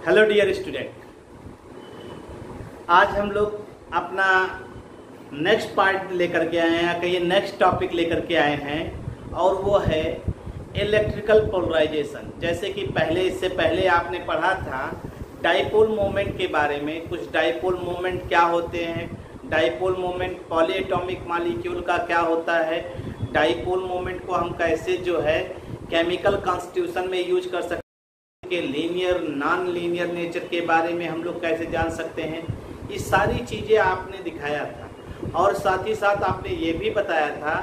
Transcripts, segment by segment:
Hello dear student, आज हम लोग अपना नेक्स्ट पार्ट लेकर के आए हैं या कहिए नेक्स्ट टॉपिक लेकर के आए हैं और वो है इलेक्ट्रिकल पोलराइजेशन। जैसे कि इससे पहले आपने पढ़ा था डाइपोल मोमेंट के बारे में। कुछ डाइपोल मोमेंट क्या होते हैं, डाइपोल मोमेंट पॉलीएटॉमिक मॉलिक्यूल का क्या होता है, डाइपोल मोमेंट को हम कैसे जो है केमिकल कॉन्स्टिट्यूशन में यूज कर सकते के लीनियर नॉन लीनियर नेचर के बारे में हम लोग कैसे जान सकते हैं। ये सारी चीज़ें आपने दिखाया था और साथ ही साथ आपने ये भी बताया था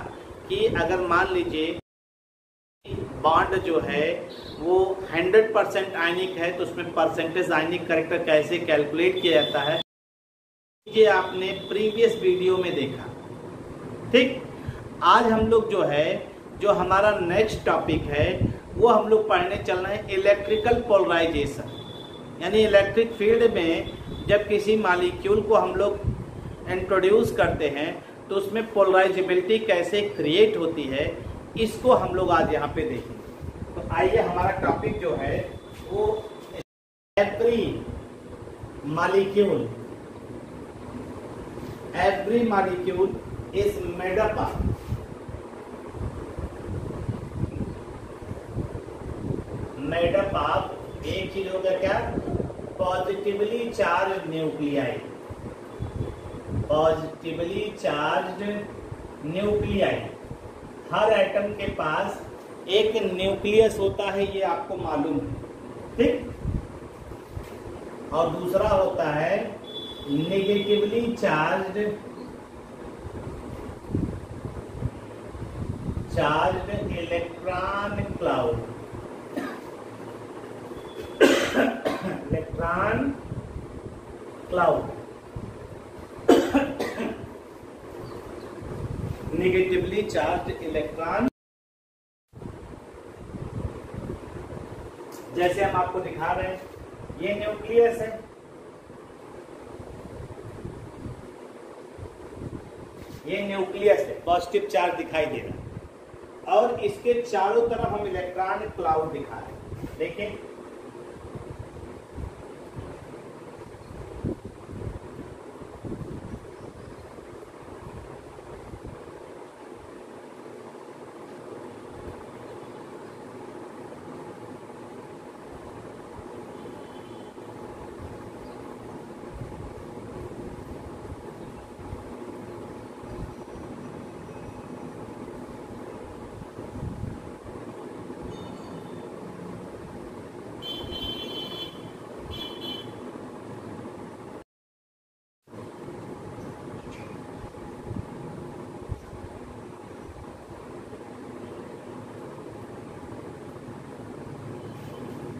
कि अगर मान लीजिए बॉन्ड जो है वो 100% आयनिक है तो उसमें परसेंटेज आयनिक कैरेक्टर कैसे कैलकुलेट किया जाता है, ये आपने प्रीवियस वीडियो में देखा। ठीक, आज हम लोग जो हमारा नेक्स्ट टॉपिक है वो हम लोग पढ़ने चल रहे हैं इलेक्ट्रिकल पोलराइजेशन। यानी इलेक्ट्रिक फील्ड में जब किसी मॉलिक्यूल को हम लोग इंट्रोड्यूस करते हैं तो उसमें पोलराइजेबिलिटी कैसे क्रिएट होती है, इसको हम लोग आज यहाँ पे देखेंगे। तो आइए, हमारा टॉपिक जो है वो every molecule is made up of एक चीज होगा क्या, positively charge nuclei. Positively charge nuclei, हर एटम के पास एक न्यूक्लियस होता है, ये आपको मालूम है। ठीक, और दूसरा होता है negatively charge electron cloud. Electron cloud negatively charge electron, जैसे हम आपको दिखा रहे हैं, ये न्यूक्लियस है, ये न्यूक्लियस है, पॉजिटिव चार्ज दिखाई दे रहा है और इसके चारों तरफ हम इलेक्ट्रॉन क्लाउड दिखा रहे हैं। देखिए,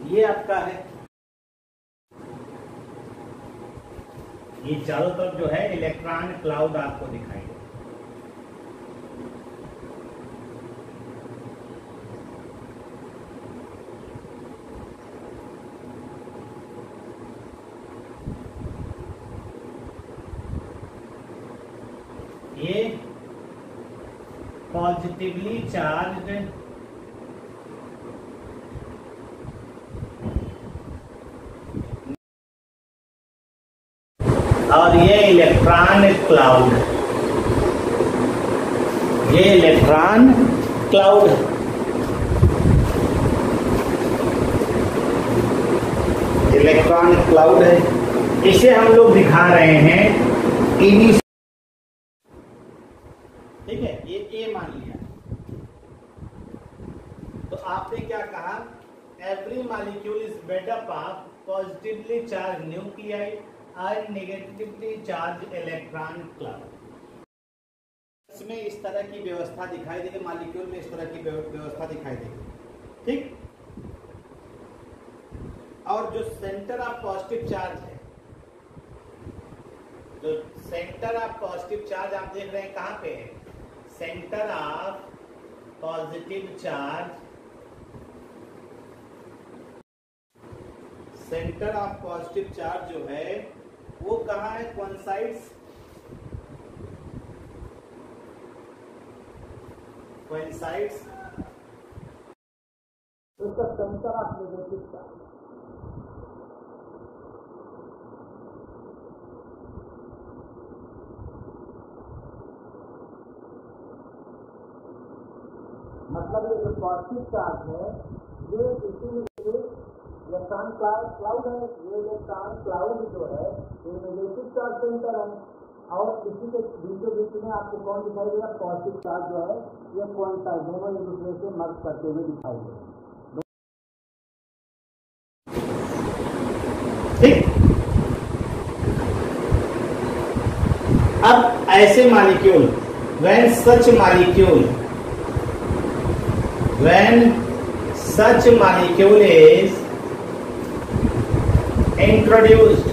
ये आपका है, ये चारों तरफ जो है इलेक्ट्रॉन क्लाउड आपको दिखाई दे। ये पॉजिटिवली चार्ज और ये इलेक्ट्रॉन क्लाउड, ये इलेक्ट्रॉन क्लाउड, इलेक्ट्रॉन क्लाउड है। इसे हम लोग दिखा रहे हैं इनिशियल। ठीक है, ये ए मान लिया। तो आपने क्या कहा, every molecule is made up of positively charge nuclei और नेगेटिवली चार्ज इलेक्ट्रॉन क्लाउड। इसमें इस तरह की व्यवस्था दिखाई देगी, मॉलिक्यूल में इस तरह की व्यवस्था दिखाई देगी। ठीक, और जो सेंटर ऑफ पॉजिटिव चार्ज है, जो सेंटर ऑफ पॉजिटिव चार्ज आप देख रहे हैं कहां पे है, centre of positive charge, centre of positive charge जो है वो कहाँ है, कोइंसाइड्स उसका सेंटर ऑफ नेगेटिव चार्ज। मतलब ये जो पॉजिटिव चार्ज है ये इसीलिए इलेक्ट्रॉन क्लाउड है, ये इलेक्ट्रॉन क्लाउड जो है ये नेगेटिव चार्ज सेंटर है और इसी के बीचों बीच में आपको कौन दिखाई देगा, पॉजिटिव चार्ज जो है ये कोइंसाइड दोनों एक दूसरे से मर्ज करते हुए दिखाई देगा। ठीक, अब ऐसे molecule when such molecule is introduced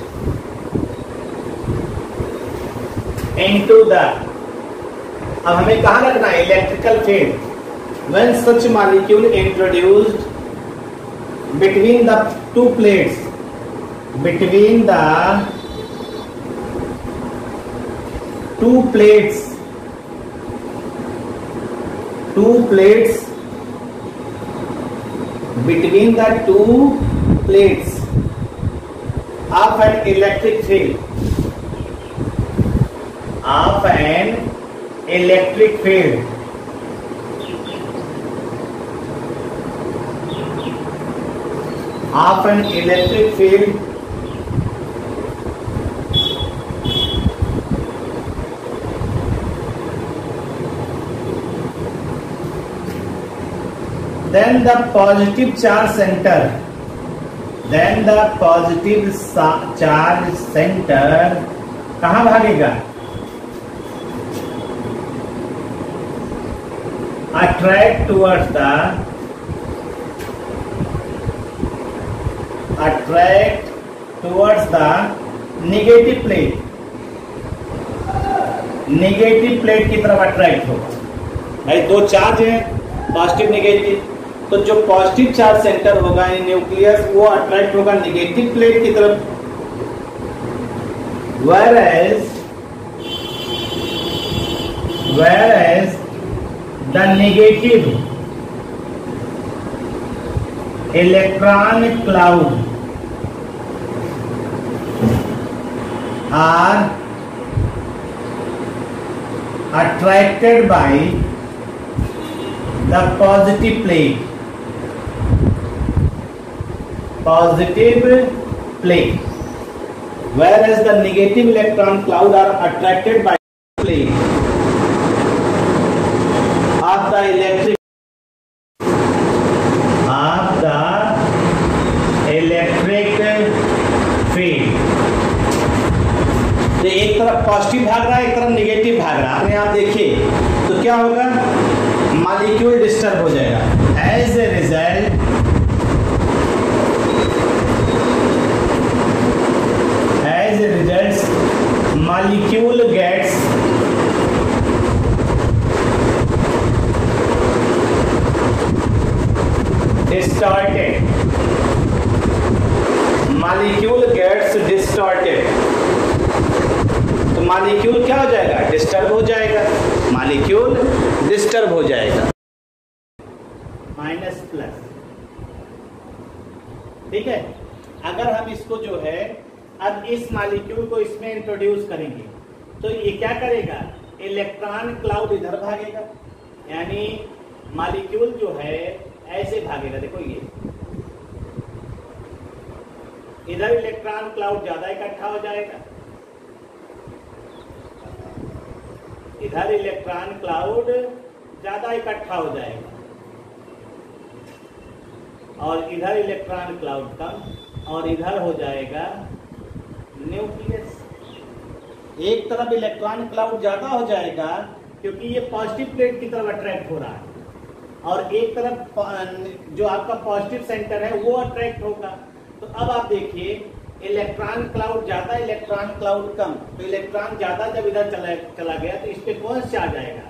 into the, अब हमें कहाँ रखना है, electrical field. when such molecule introduced between the two plates, between the two plates between the two plates of an electric field, of an electric field, of an electric field then the positive charge center, then the positive charge center कहाँ भागेगा, attract towards the negative plate, negative plate की तरफ attract होगा। भाई दो charge है positive negative, तो जो पॉजिटिव चार्ज सेंटर होगा इन न्यूक्लियस वो अट्रैक्ट होगा नेगेटिव प्लेट की तरफ, whereas the negative electron cloud are attracted by the positive plate, whereas the negative electron cloud are attracted by the plate of the electric field। तो एक तरफ positive भाग रहा है, एक तरफ नेगेटिव भाग रहा है, आपने आप देखिए तो क्या होगा, मॉलिक्यूल डिस्टर्ब हो जाएगा। As a result molecule gets distorted, तो मॉलिक्यूल क्या हो जाएगा, डिस्टर्ब हो जाएगा, मॉलिक्यूल डिस्टर्ब हो जाएगा। माइनस प्लस, ठीक है। अगर हम इसको जो है अब इस मॉलिक्यूल को इसमें इंट्रोड्यूस करेंगे तो ये क्या करेगा, इलेक्ट्रॉन क्लाउड इधर भागेगा, यानी मॉलिक्यूल जो है ऐसे भागेगा। देखो ये इधर इलेक्ट्रॉन क्लाउड ज्यादा इकट्ठा हो जाएगा, इधर इलेक्ट्रॉन क्लाउड ज्यादा इकट्ठा हो जाएगा और इधर इलेक्ट्रॉन क्लाउड कम, और इधर हो जाएगा न्यूक्लियस। एक तरफ इलेक्ट्रॉन क्लाउड ज्यादा हो जाएगा क्योंकि ये पॉजिटिव प्लेट की तरफ अट्रैक्ट हो रहा है, और एक तरफ जो आपका पॉजिटिव सेंटर है वो अट्रैक्ट होगा। तो अब आप देखिए इलेक्ट्रॉन क्लाउड ज्यादा, इलेक्ट्रॉन क्लाउड कम, तो इलेक्ट्रॉन ज्यादा जब इधर चला गया तो इस पे कौन सा चार्ज आएगा,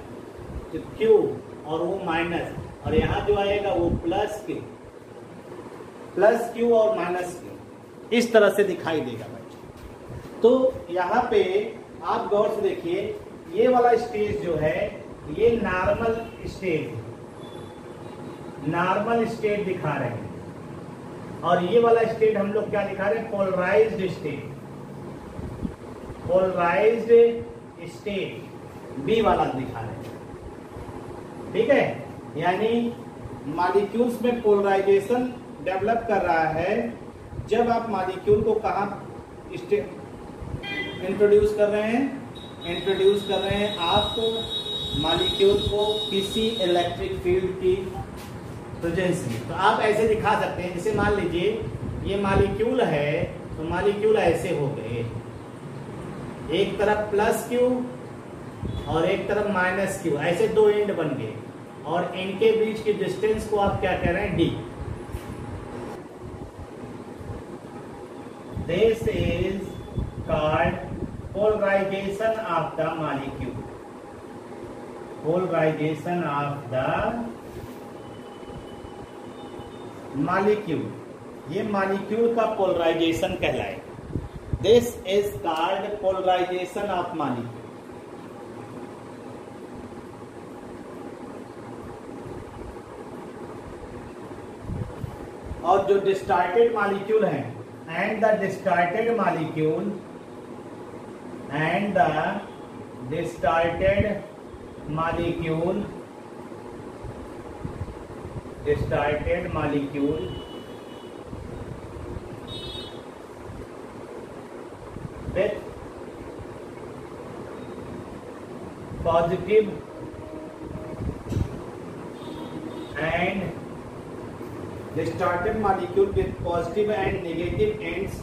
तो क्यू, और वो माइनस, और यहाँ जो आएगा वो प्लस क्यू और माइनस क्यू, इस तरह से दिखाई देगा भाई। तो यहाँ पे आप गौर से देखिए, ये वाला स्टेज जो है ये नॉर्मल स्टेट दिखा रहे हैं, और ये वाला स्टेट हम लोग क्या दिखा रहे हैं, पोलराइज्ड स्टेट बी वाला दिखा रहे हैं, ठीक है। यानी मॉलिक्यूल्स में पोलराइजेशन डेवलप कर रहा है जब आप मॉलिक्यूल को कहाँ इंट्रोड्यूस कर रहे हैं आप मॉलिक्यूल को किसी इलेक्ट्रिक फील्ड की प्रेजेंस में। तो आप ऐसे दिखा सकते हैं, जैसे मान लीजिए ये मॉलिक्यूल है, तो मॉलिक्यूल ऐसे हो गए, एक तरफ प्लस क्यू और एक तरफ माइनस क्यू, ऐसे दो एंड बन गए और इनके बीच की डिस्टेंस को आप क्या कह रहे हैं, D. This is called polarization of the molecule. Polarization of the molecule, ये मॉलिक्यूल का पोलराइजेशन कहलाए। This is called polarization of molecule. और जो डिस्टार्टेड मॉलिक्यूल हैं, and the distorted molecule with positive and distorted molecule with positive and negative ends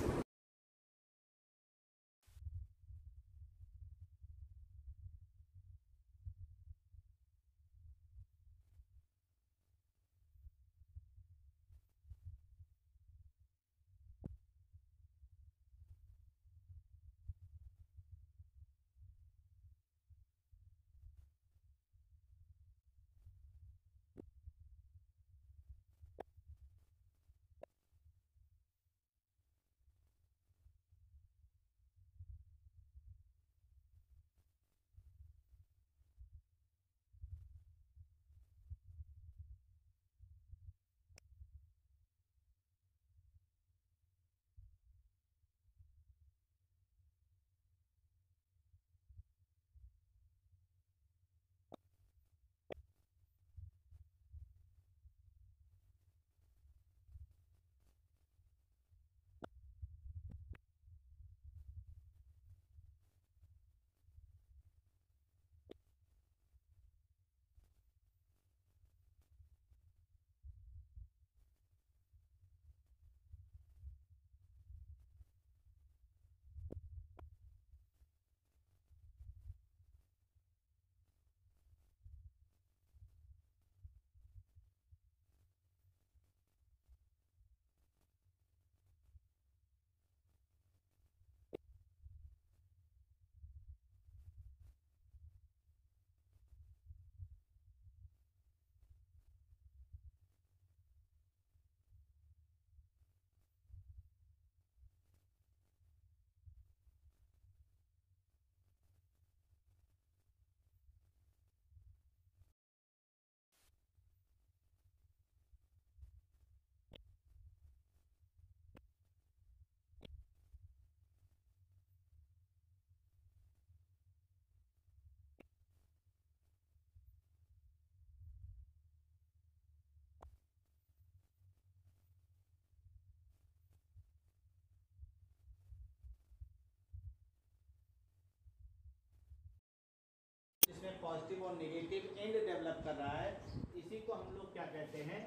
जिसमें positive और negative and develop कर रहा है, इसी को हम लोग क्या कहते हैं,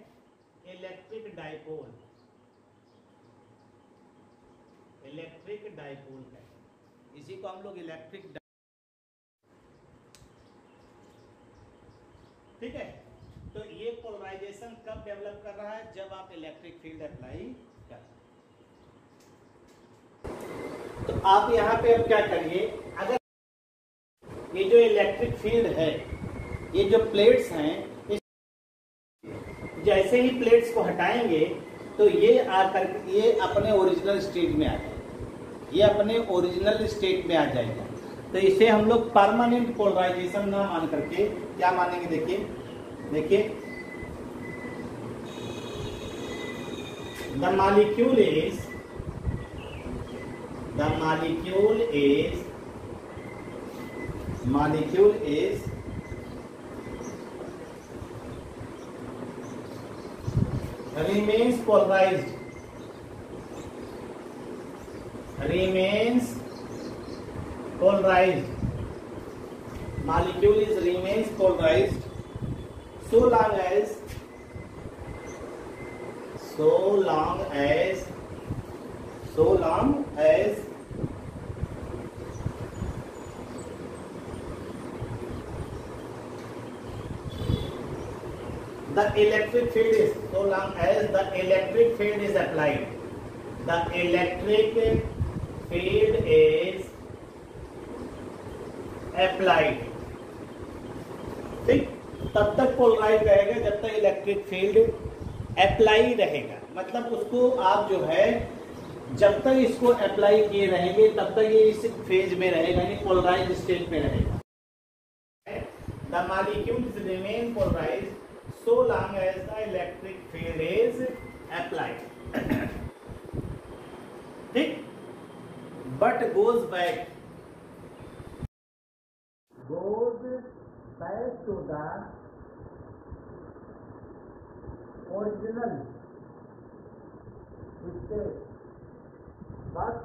इलेक्ट्रिक डाइपोल। इलेक्ट्रिक डाइपोल कहते हैं, इसी को हम लोग इलेक्ट्रिक। ठीक है, तो ये पोलराइजेशन कब डेवलप कर रहा है, जब आप इलेक्ट्रिक फील्ड अप्लाई कर। तो आप यहाँ पे अब क्या करिए, अगर ये जो इलेक्ट्रिक फील्ड है, ये जो प्लेट्स हैं, जैसे ही प्लेट्स को हटाएंगे तो ये आकर ये अपने ओरिजिनल स्टेट में आ जाएगा, ये अपने ओरिजिनल स्टेट में आ जाएगा। तो इसे हम लोग परमानेंट पोलराइजेशन ना मान करके क्या मानेंगे, देखिए the molecule is remains polarized, molecule is remains polarized so long as the electric field is applied. The electric field is applied. ठीक, तब तक पोलराइज रहेगा जब तक इलेक्ट्रिक फील्ड अप्लाई रहेगा। मतलब उसको आप जो है जब तक इसको अप्लाई किए रहेंगे तब तक ये इस फेज में रहेगा, यानी पोलराइज स्टेट में रहेगा। The molecules remain polarized so long as the electric field is applied. ठीक, but goes back to the original state. But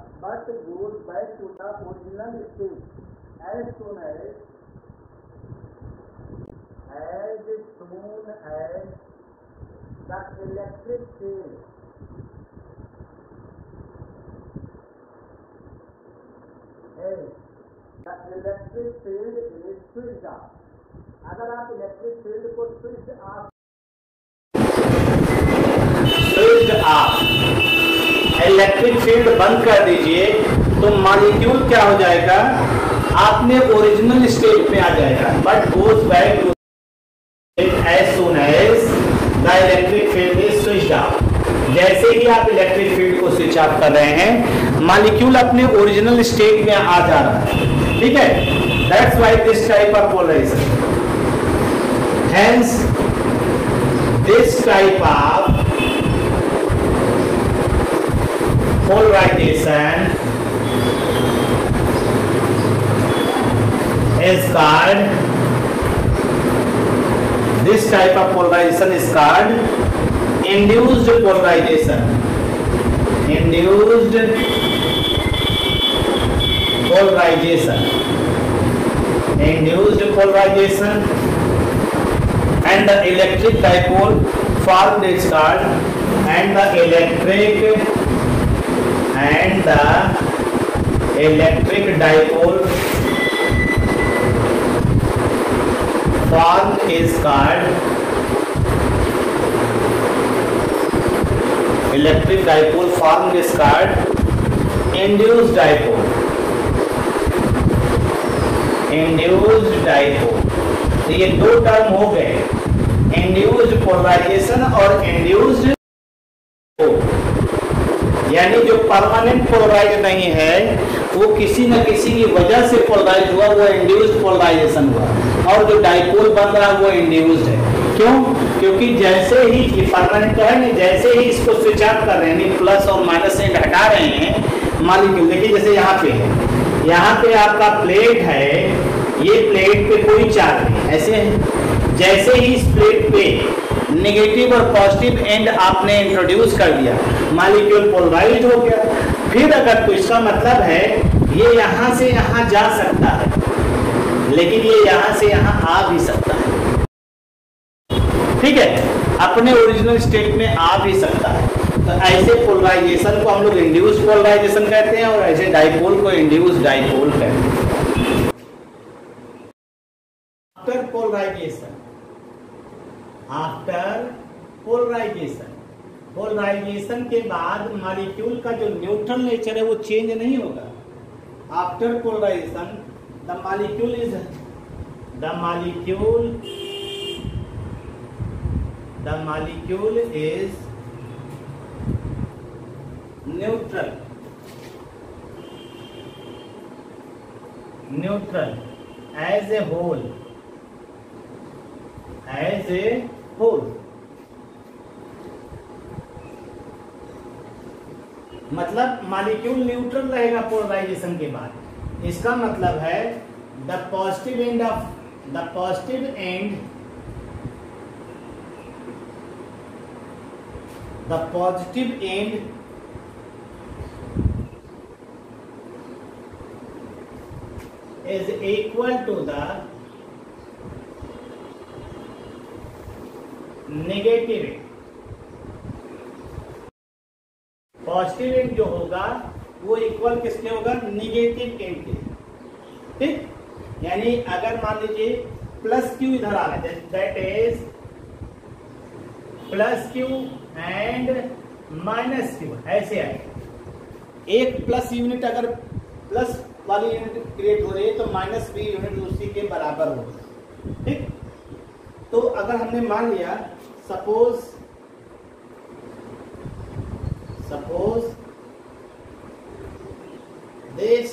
goes back to the original state as soon as the electric field is switched off. अगर आप electric field को switch of electric field बंद कर दीजिए तो molecule क्या हो जाएगा, आपने ओरिजिनल स्टेट में आ जाएगा। But goes back to as soon as the electric field is switched off. जैसे ही आप इलेक्ट्रिक फील्ड को स्विच ऑफ कर रहे हैं मॉलिक्यूल अपने ओरिजिनल स्टेट में आ जा रहा है। ठीक है, that's why this type of polarisation, hence this type of polarization is called induced polarization. And the electric dipole formed is called electric dipole formed is called induced dipole. तो ये दो term हो गए, इंड्यूस्ड पोलराइजेशन और induced, यानी जो permanent polarise नहीं है वो किसी न किसी की वजह से पोलराइज हुआ, वो इंड्यूस्ड पोलराइजेशन हुआ। और जो डाइपोल बन रहा है वो इंड्यूस्ड है। क्यों? क्योंकि जैसे ही ये परमानेंट है ना, जैसे ही इसको स्विच ऑफ कर रहे हैं, प्लस और माइनस से हटा रहे हैं मॉलिक्यूल, देखिए जैसे यहाँ पे है, यहाँ पे आपका प्लेट है, ये प्लेट पे कोई चार्ज नहीं, ऐसे है। जैसे ही इस प्लेट पे नेगेटिव और पॉजिटिव एंड आपने इंट्रोड्यूस कर दिया, मॉलिक्यूल पोलराइज्ड हो गया। फिर अगर तो इसका मतलब है ये यहाँ से यहाँ जा सकता है, लेकिन ये यहाँ से यहाँ आ भी सकता है। ठीक है, अपने ओरिजिनल स्टेट में आ भी सकता है। तो ऐसे पोलराइजेशन को हम लोग इंड्यूस्ड पोलराइजेशन कहते हैं और ऐसे डाइपोल को इंड्यूस्ड डाइपोल कहते हैं। आफ्टर पोलराइजेशन के बाद मॉलिक्यूल का जो न्यूट्रल नेचर है वो चेंज नहीं होगा। After polarisation the molecule is neutral as a whole. मतलब मॉलिक्यूल न्यूट्रल रहेगा पोलराइजेशन के बाद। इसका मतलब है the positive end the positive end is equal to the negative end। Positive end जो होगा वो इक्वल किसके होगा, निगेटिव एंड के। ठीक, यानी अगर मान लीजिए प्लस क्यू इधर आ रहा है, that is plus Q and minus Q, ऐसे आएगा। एक प्लस यूनिट अगर प्लस वाली यूनिट क्रिएट हो रही है तो माइनस भी यूनिट उसी के बराबर होगा। ठीक, तो अगर हमने मान लिया suppose this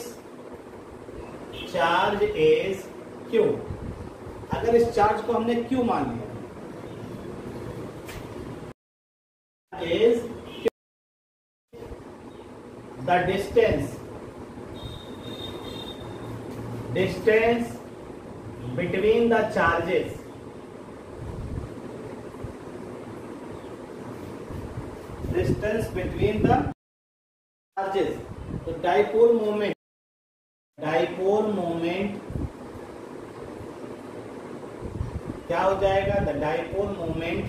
charge is Q, अगर इस चार्ज को हमने क्यू मान लिया is the distance between the charges, तो डाइपोल मोमेंट क्या हो जाएगा, the dipole moment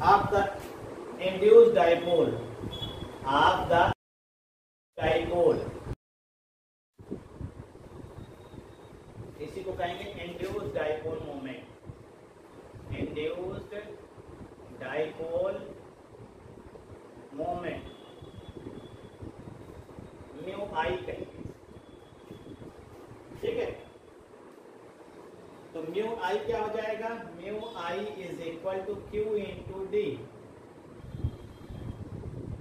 of the induced dipole इसी को कहेंगे induced dipole moment, mu I कहेंगे। ठीक है, तो म्यू आई क्या हो जाएगा, mu I is equal to Q into D,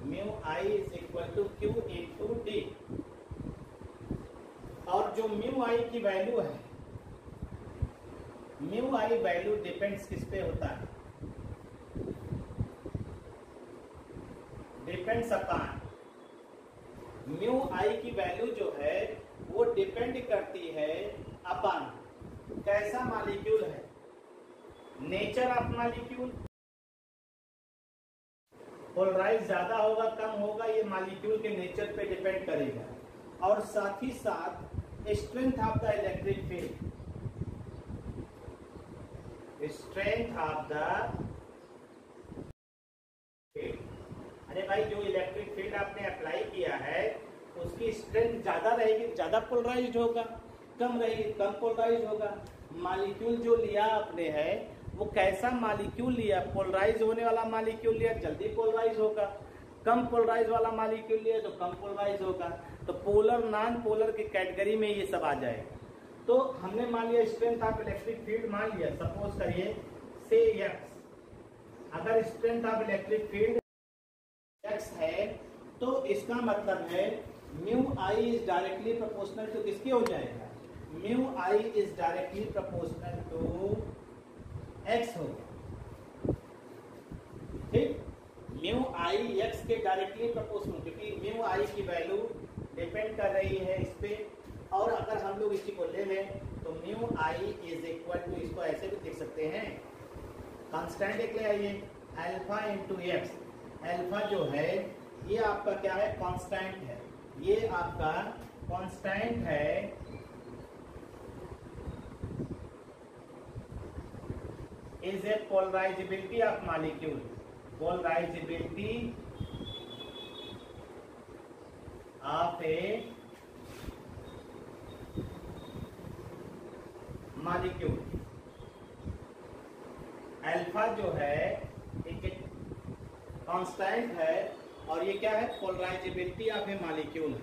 mu I is equal to Q into D. और जो म्यू आई की वैल्यू है, म्यू आई वैल्यू डिपेंड्स किस पे होता है, डिपेंड्स अपॉन, म्यू आई की वैल्यू जो है वो डिपेंड करती है अपॉन कैसा मॉलिक्यूल है, नेचर ऑफ मॉलिक्यूल, पोलराइज ज्यादा होगा कम होगा ये मॉलिक्यूल के नेचर पे डिपेंड करेगा, और साथ ही साथ strength of the electric field, strength of the field. अरे भाई जो इलेक्ट्रिक फील्ड आपने अप्लाई किया है उसकी स्ट्रेंथ ज्यादा रहेगी, ज्यादा पोलराइज्ड होगा, कम रहेगी कम पोलराइज होगा। मॉलिक्यूल जो लिया आपने है वो कैसा मॉलिक्यूल लिया, पोलराइज होने वाला मॉलिक्यूल लिया जल्दी पोलराइज होगा, कम पोलराइज वाला मॉलिक्यूल लिया तो कम पोलराइज होगा। तो पोलर नॉन पोलर की कैटेगरी में ये सब आ जाएगा। तो हमने मान लिया स्ट्रेंथ ऑफ इलेक्ट्रिक फील्ड मान लिया, सपोज करिए से एक्स, अगर strength of electric field X है तो इसका मतलब है mu I is directly proportional to किसके हो जाएगा, mu I is directly proportional to X होगा। ठीक, म्यू आई एक्स के डायरेक्टली प्रोपोर्शनल, क्योंकि म्यू आई की वैल्यू डिपेंड कर रही है इस पे। और अगर हम लोग इसी को ले लें तो mu I is equal to, इसको ऐसे भी लिख सकते हैं, कांस्टेंट एक ले आइए अल्फा इंटू एक्स। अल्फा जो है ये आपका क्या है, कांस्टेंट है, ये आपका कांस्टेंट है, is a polarizability of molecule, polarizability of a molecule. Alpha जो है एक कांस्टेंट है और ये क्या है, polarizability of a molecule.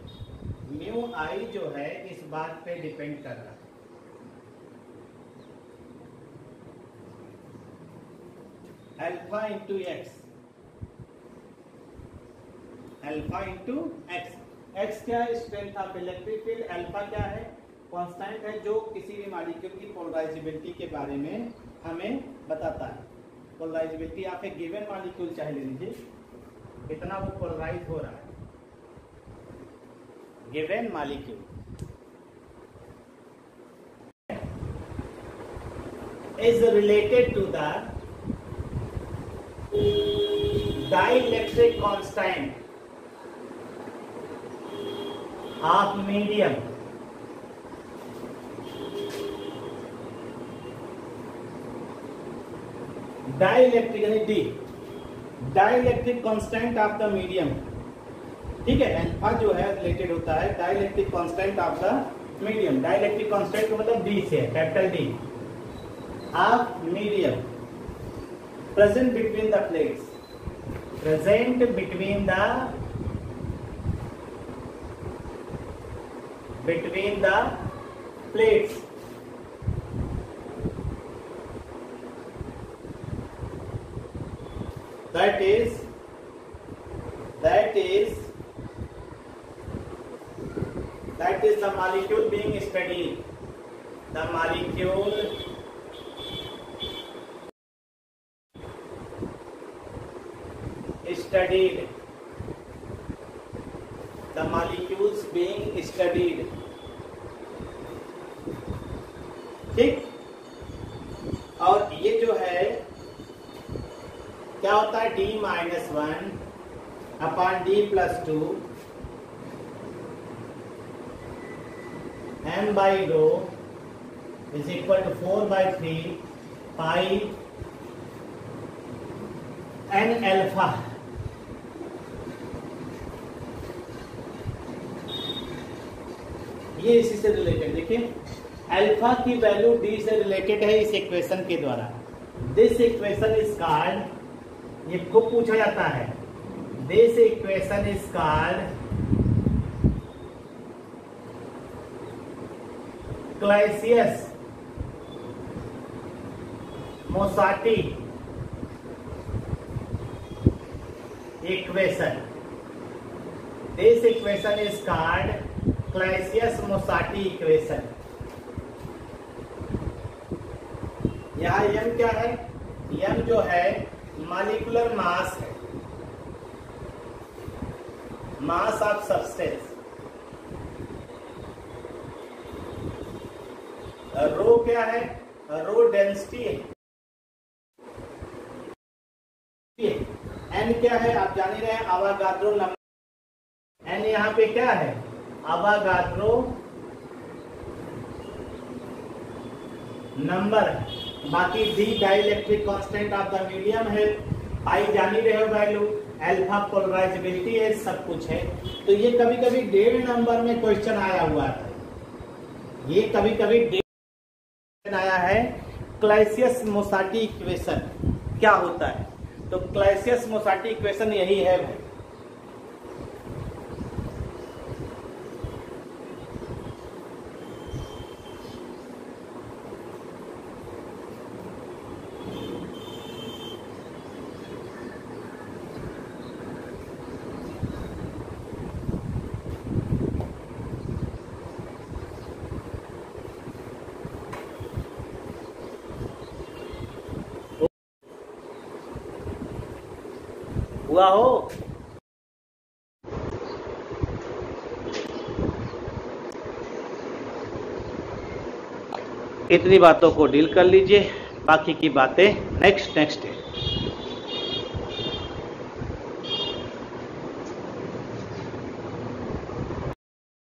Mu I जो है इस बात पे डिपेंड कर रहा है। Alpha into X, alpha into X, X क्या है, strength of electric field, alpha क्या है, कांस्टेंट है जो किसी भी मॉलिक्यूल की पोलराइजेबिलिटी के बारे में हमें बताता है। Polarizability of a given molecule चाहे ले लीजिए, कितना वो पोलराइज हो रहा है, given molecule is related to the dielectric constant of medium dielectric यानी D dielectric constant of the medium, ठीक है। अल्फा जो है रिलेटेड होता है dielectric constant of the medium. Dielectric constant मतलब डी से, capital D of medium present between the plates, present between the plates. That is the molecule being studied. The molecule studied. The molecules being studied. ठीक। और ये जो है क्या होता है, d minus 1 upon d plus 2 m by rho is equal to 4/3 pi n alpha. ये इसी से रिलेटेड, देखिए अल्फा की वैल्यू d से रिलेटेड है इस इक्वेशन के द्वारा। दिस इक्वेशन इज कॉल्ड, ये को पूछा जाता है, this equation is called Clausius Mossotti equation. This equation is called Clausius Mossotti equation. यहाँ m क्या है, m जो है मॉलिक्यूलर मास है, मास ऑफ सब्सटेंस। रो क्या है, रो डेंसिटी है। एन क्या है आप जान ही रहे हैं, अवागाद्रो नंबर। एन यहाँ पे क्या है, अवागाद्रो नंबर। बाकी D dielectric constant of the medium है, पाई जान ही रहे हो वैल्यू, अल्फा पोलराइजेबिलिटी है, सब कुछ है। तो ये कभी कभी डेढ़ नंबर में क्वेश्चन आया हुआ था, ये कभी कभी आया है। क्लासियस-मोसाटी इक्वेशन क्या होता है, तो क्लासियस-मोसाटी इक्वेशन यही है भाई। हुआ हो, इतनी बातों को डील कर लीजिए, बाकी की बातें नेक्स्ट है।